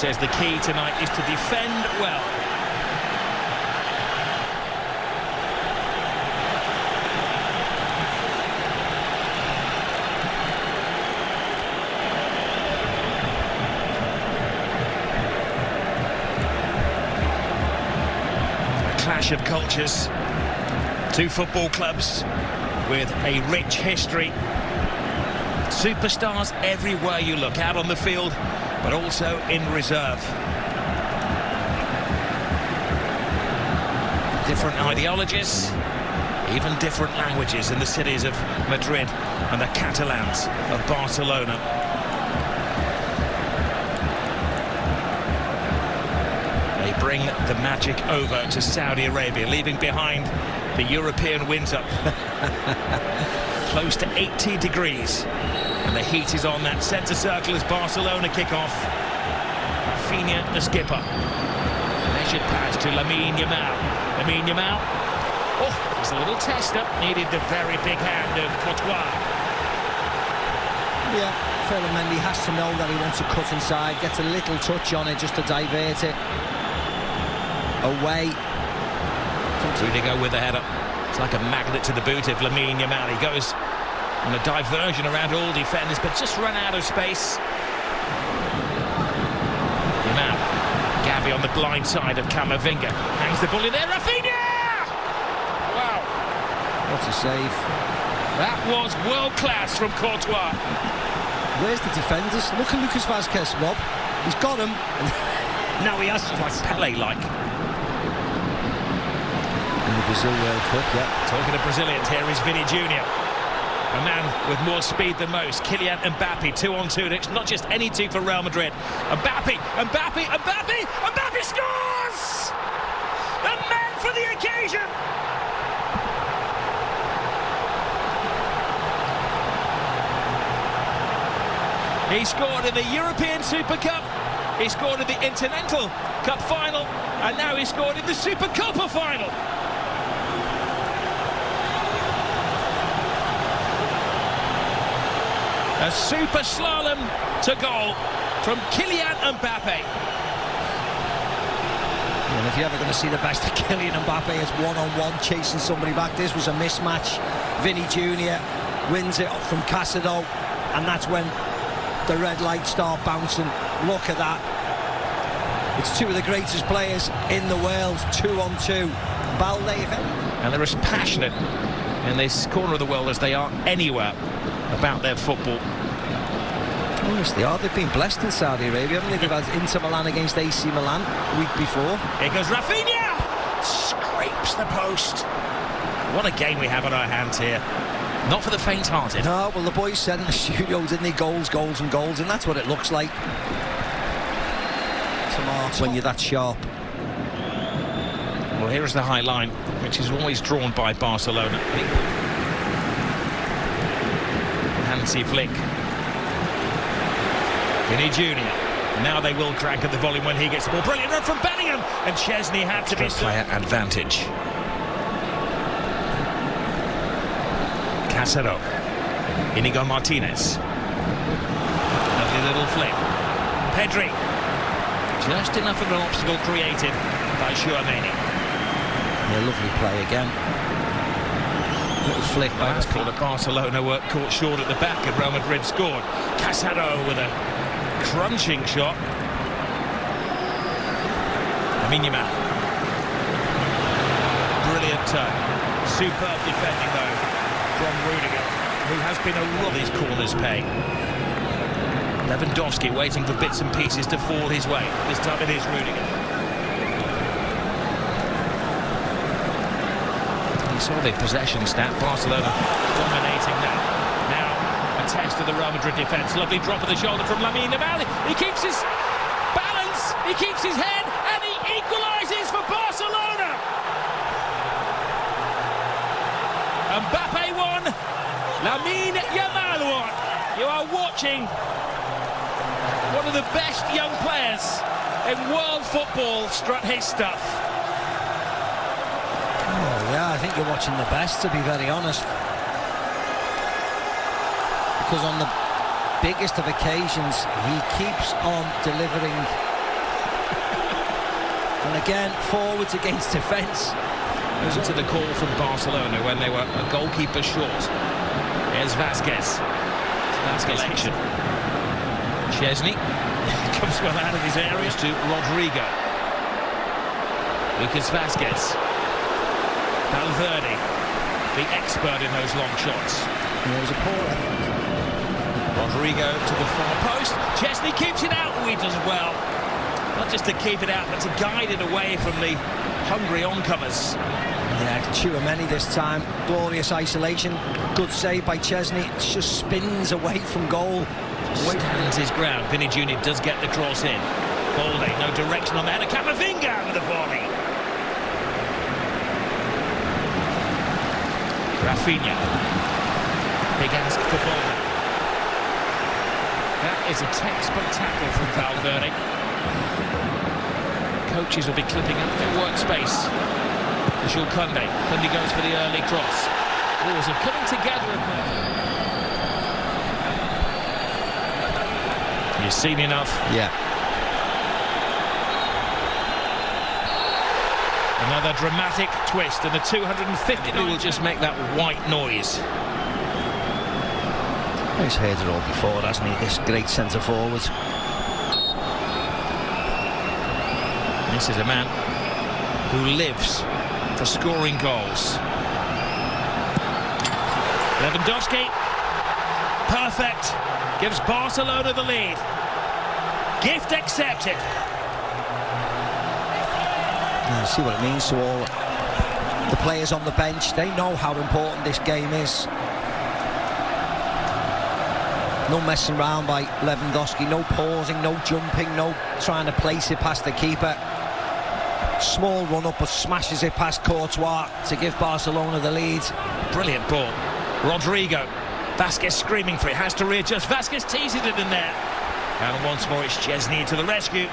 Says the key tonight is to defend well. A clash of cultures. Two football clubs with a rich history. Superstars everywhere you look, out on the field, but also in reserve. Different ideologies, even different languages in the cities of Madrid and the Catalans of Barcelona. They bring the magic over to Saudi Arabia, leaving behind the European winter. Close to 80 degrees. And the heat is on that centre circle as Barcelona kick off. Rafinha, the skipper. Measured pass to Lamine Yamal. Lamine Yamal. Oh, it's a little tester. Needed the very big hand of Courtois. Yeah, Mendy has to know that he wants to cut inside. Gets a little touch on it just to divert it away. Rudiger with the header. It's like a magnet to the boot of Lamine Yamal. He goes on a diversion around all defenders, but just run out of space. Yamal. Gavi on the blind side of Camavinga. Hangs the ball in there. Rafinha! Wow. What a save. That was world class from Courtois. Where's the defenders? Look at Lucas Vazquez, Rob. He's got him. Now he has to. Like Pele-like. In the Brazil World Cup, yeah. Talking to Brazilians, here is Vini Jr. A man with more speed than most. Kylian Mbappe, 2-on-2. It's not just any two for Real Madrid. Mbappe scores! The man for the occasion! He scored in the European Super Cup. He scored in the Intercontinental Cup final. And now he scored in the Super Copa final. A super slalom to goal from Kylian Mbappe. And if you're ever going to see the best of Kylian Mbappe, it's one-on-one chasing somebody back. This was a mismatch. Vinny Jr. wins it from Casico, and that's when the red lights start bouncing. Look at that. It's two of the greatest players in the world, 2-on-2. Balde, if any. And they're as passionate in this corner of the world as they are anywhere about their football. Yes, they are. They've been blessed in Saudi Arabia, haven't they? They've had Inter Milan against AC Milan a week before. Here goes Rafinha! Scrapes the post. What a game we have on our hands here. Not for the faint-hearted. No, well, the boys said in the studio, didn't they? Goals, goals and goals, and that's what it looks like. Tomato. When you're that sharp. Well, here is the high line, which is always drawn by Barcelona. Hansi Flick. Vinny Jr. Now they will crank at the volume when he gets the ball. Brilliant run from Bellingham, and Chesney had to be player advantage. Casero. Inigo Martinez. Lovely little flick. Pedri. Just enough of an obstacle created by Tchouaméni. Yeah, lovely play again. Little flick by that's called a Barcelona work caught short at the back, and Real Madrid scored. Casero with a crunching shot. Lamine Yamal. Brilliant turn. Superb defending though from Rudiger, who has been a roll his corners pay. Lewandowski waiting for bits and pieces to fall his way. This time it is Rudiger. You saw the possession stat. Barcelona dominating that. Now a test of the Real Madrid defence. Lovely drop of the shoulder from Lamine Yamal. He keeps his balance, he keeps his head, and he equalises for Barcelona. Mbappe won, Lamine Yamal won. You are watching one of the best young players in world football strut his stuff. Oh yeah, I think you're watching the best, to be very honest. Because on the biggest of occasions, he keeps on delivering And again, forwards against defence. Listen to the call from Barcelona when they were a goalkeeper short. Here's Vasquez. Vasquez action. Chesney comes well out of his area to Rodrigo. Lucas Vasquez. Valverde, the expert in those long shots. There was a poor effort. Rodrigo to the far post. Chesney keeps it out. He does well. Not just to keep it out, but to guide it away from the hungry oncomers. Yeah, Tchouaméni this time. Glorious isolation. Good save by Chesney. It just spins away from goal. Stands his ground. Vinny Jr. does get the cross in. Balde, no direction on that. And Camavinga with the volley. Rafinha. Big ask for Balde. That is a textbook tackle from Valverde. Coaches will be clipping up their workspace. Jules Koundé. Koundé goes for the early cross. Oh, so coming together. You've seen enough. Yeah. Another dramatic twist, and the 250 will just make that white noise. He's heard it all before, hasn't he? This great centre forward. This is a man who lives for scoring goals. Lewandowski, perfect, gives Barcelona the lead. Gift accepted. Yeah, see what it means to all the players on the bench. They know how important this game is. No messing around by Lewandowski, no pausing, no jumping, no trying to place it past the keeper. Small run-up, but smashes it past Courtois to give Barcelona the lead. Brilliant ball. Rodrigo. Vasquez screaming for it, has to readjust. Vasquez teases it in there. And once more it's Chesney to the rescue.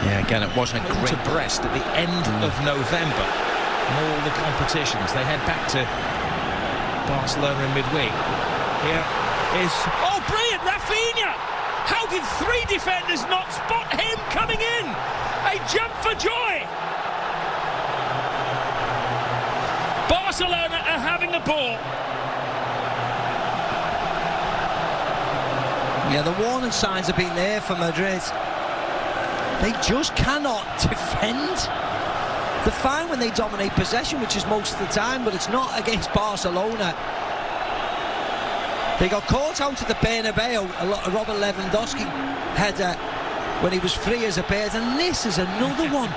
Yeah, again, it wasn't a great... To Brest at the end of November. In all the competitions, they head back to Barcelona in midweek. Here is... Oh, brilliant! Rafinha! How did three defenders not spot him coming in? A jump for joy! Barcelona are having the ball. Yeah, the warning signs have been there for Madrid. They just cannot defend. They're fine when they dominate possession, which is most of the time, but it's not against Barcelona. They got caught out at the Bernabeu, a Robert Lewandowski header when he was free as a bird, and this is another one.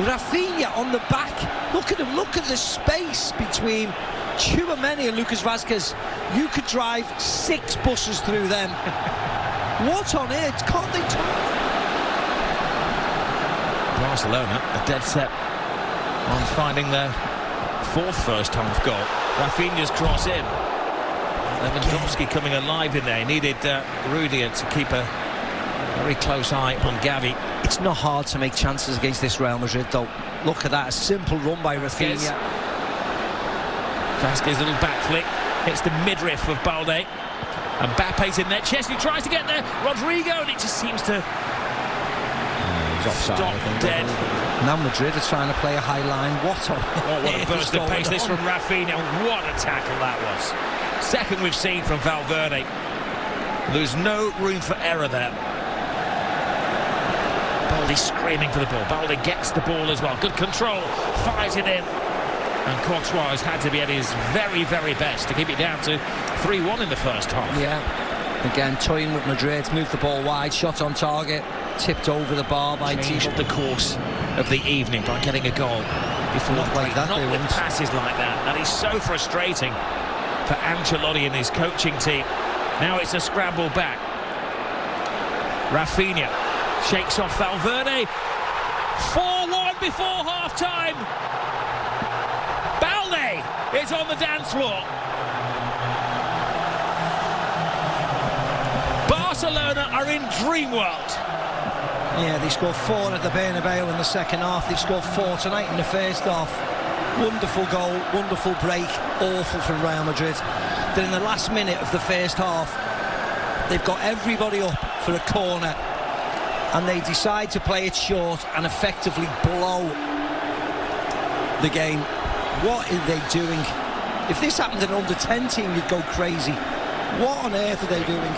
Rafinha on the back. Look at him, look at the space between Tchouaméni and Lucas Vasquez. You could drive 6 buses through them. What on earth? Can't they talk? Barcelona are dead set on finding their 4th first-half goal. Rafinha's cross in. Lewandowski coming alive in there. He needed Rudiger to keep a very close eye on Gavi. It's not hard to make chances against this Real Madrid, though. Look at that, a simple run by Rafinha. Vasquez, little back flick. Hits the midriff of Balde. And Mbappe's in there. Chesney tries to get there. Rodrigo, and it just seems to offside, stop dead. Now Madrid are trying to play a high line. What a burst of pace this from Rafinha. What a tackle that was. Second we've seen from Valverde. There's no room for error there. Balde screaming for the ball. Balde gets the ball as well. Good control. Fires it in. And Courtois has had to be at his very, very best to keep it down to 3-1 in the first half. Yeah. Again, toying with Madrid. Moved the ball wide. Shot on target. Tipped over the bar by Changed the course of the evening by getting a goal before not like that. Not with passes like that. That is so frustrating for Ancelotti and his coaching team. Now it's a scramble back. Rafinha shakes off Valverde. 4-1 before half-time. Balde is on the dance floor. Barcelona are in dream world. Yeah, they scored 4 at the Bernabeu in the second half. They've scored 4 tonight in the first half. Wonderful goal, wonderful break, awful from Real Madrid. Then in the last minute of the first half, they've got everybody up for a corner. and they decide to play it short and effectively blow the game. What are they doing? If this happened in an under-10 team, you'd go crazy. What on earth are they doing?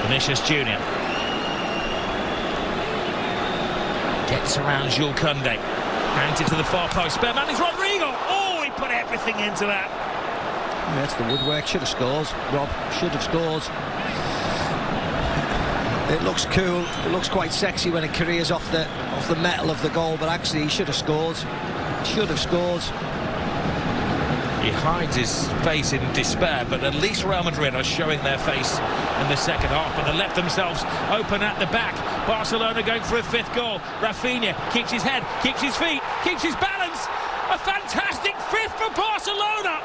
Vinicius Junior gets around Jules Koundé, hands it to the far post. Spare man is Rodrigo. Oh, he put everything into that. Yeah, it's the woodwork. Should have scored. Rob should have scored. It looks cool. It looks quite sexy when it careers off the metal of the goal, but actually he should have scored. Should have scored. He hides his face in despair, but at least Real Madrid are showing their face in the second half, but they left themselves open at the back. Barcelona going for a fifth goal. Rafinha keeps his head, keeps his feet, keeps his balance. A fantastic fifth for Barcelona.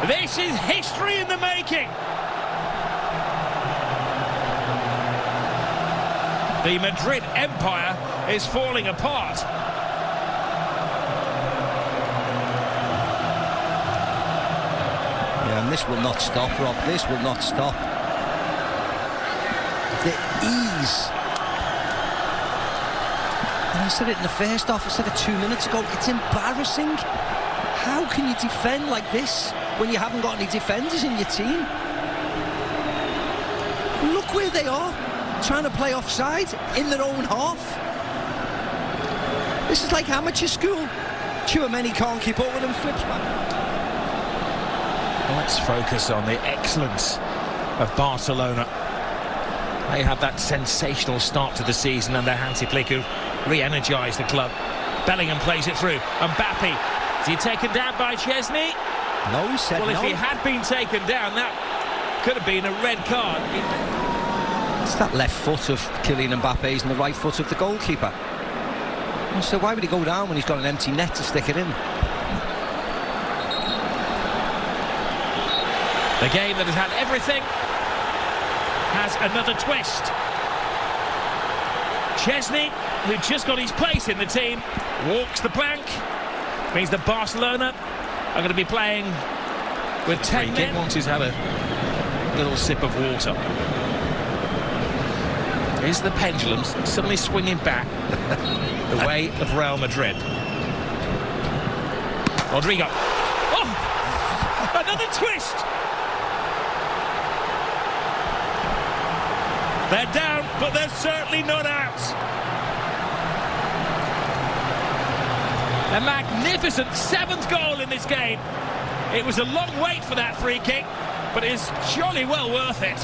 This is history in the making. The Madrid empire is falling apart. And this will not stop, Rob. This will not stop. The ease. And I said it in the first half, I said it 2 minutes ago. It's embarrassing. How can you defend like this when you haven't got any defenders in your team? Look where they are, trying to play offside in their own half. This is like amateur school. Tchouaméni can't keep up with him, flips back. Let's focus on the excellence of Barcelona. They had that sensational start to the season under Hansi Flick, who re-energised the club. Bellingham plays it through. Mbappe, is he taken down by Chesney? No, he said well, no. If he had been taken down, that could have been a red card. It's that left foot of Kylian Mbappe's and the right foot of the goalkeeper. So why would he go down when he's got an empty net to stick it in? The game that has had everything has another twist. Chesney, who just got his place in the team, walks the plank. Means that Barcelona are going to be playing with 10 men. Once he's had a little sip of water. Is the pendulum suddenly swinging back the way of Real Madrid? Rodrigo. Oh! Another twist! They're down, but they're certainly not out. A magnificent 7th goal in this game. It was a long wait for that free kick, but it's jolly well worth it.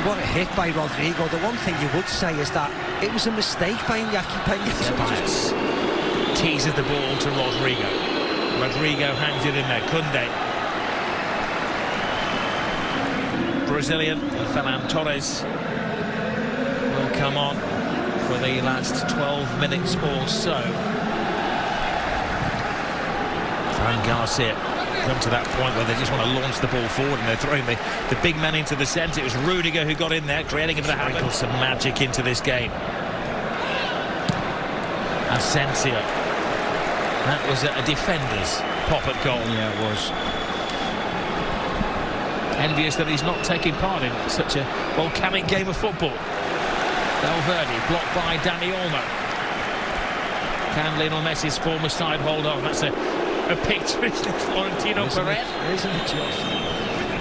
What a hit by Rodrigo. The one thing you would say is that it was a mistake by Iñaki Peña. Teases the ball to Rodrigo. Rodrigo hangs it in there. Koundé. Brazilian Ferran Torres will come on for the last 12 minutes or so. Fran Garcia come to that point where they just want to launch the ball forward and they're throwing the big man into the centre. It was Rudiger who got in there, creating a bit of havoc. Some magic into this game. Asensio. That was a defender's pop at goal. Yeah, it was. Envious that he's not taking part in such a volcanic game of football. Valverde blocked by Dani Olmo. Can Lionel Messi's former side hold on? That's a picture, isn't it, Florentino Perez? Isn't it just?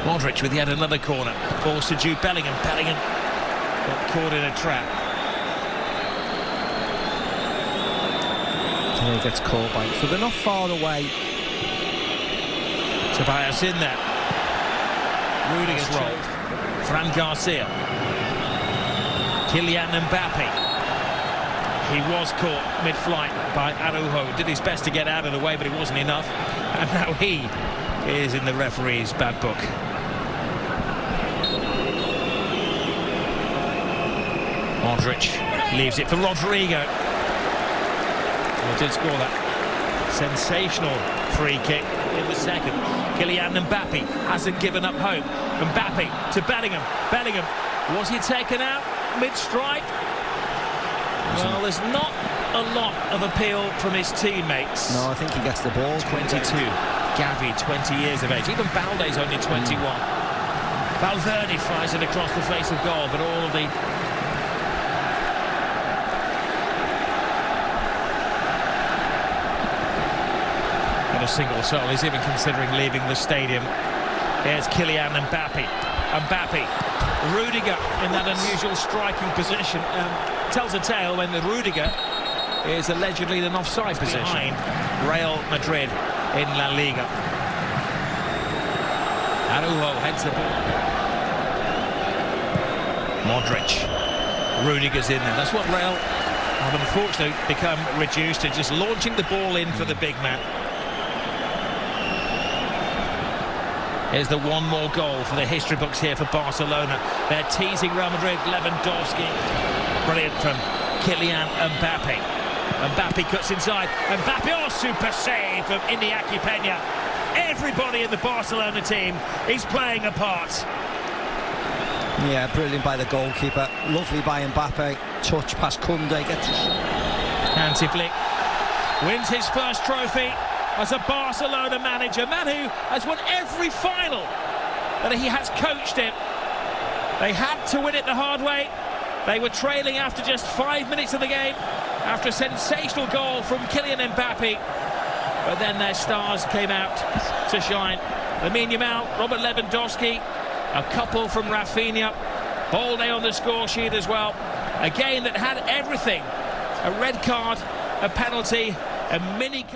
Modric with yet another corner. Balls to Jude Bellingham. Bellingham got caught in a trap. Yeah, he gets caught by it. So they're not far away. Tobias in there. Rudiger's rolled. Fran Garcia. Kylian Mbappe. He was caught mid-flight by Araujo. Did his best to get out of the way, but it wasn't enough. And now he is in the referee's bad book. Modric leaves it for Rodrigo. Well, did score that sensational free kick in the second. Kylian Mbappe hasn't given up hope. Mbappe to Bellingham. Bellingham, was he taken out mid-strike? Well, there's not a lot of appeal from his teammates. No, I think he gets the ball. 22. Gavi, 20 years of age. Even Balde's only 21. Valverde fires it across the face of goal, but all of the... Not a single soul is even considering leaving the stadium. Here's Kylian Mbappe. Rudiger in that unusual striking position. Tells a tale when the Rudiger is allegedly in an offside position. Behind Real Madrid in La Liga. Araujo heads the ball. Modric. Rudiger's in there. That's what Real have unfortunately become reduced to, just launching the ball in for the big man. Here's the one more goal for the history books here for Barcelona. They're teasing Real Madrid. Lewandowski. Brilliant from Kylian Mbappe. Mbappe cuts inside. Mbappe, oh, super save from Iñaki Peña. Everybody in the Barcelona team is playing a part. Yeah, brilliant by the goalkeeper. Lovely by Mbappe. Touch past Koundé. Gets a shot. Hansi Flick wins his first trophy as a Barcelona manager. Man who has won every final that he has coached in. They had to win it the hard way. They were trailing after just 5 minutes of the game, after a sensational goal from Kylian Mbappe. But then their stars came out to shine. Lamine Yamal, Robert Lewandowski, a couple from Rafinha. Balde on the score sheet as well. A game that had everything. A red card, a penalty, a mini...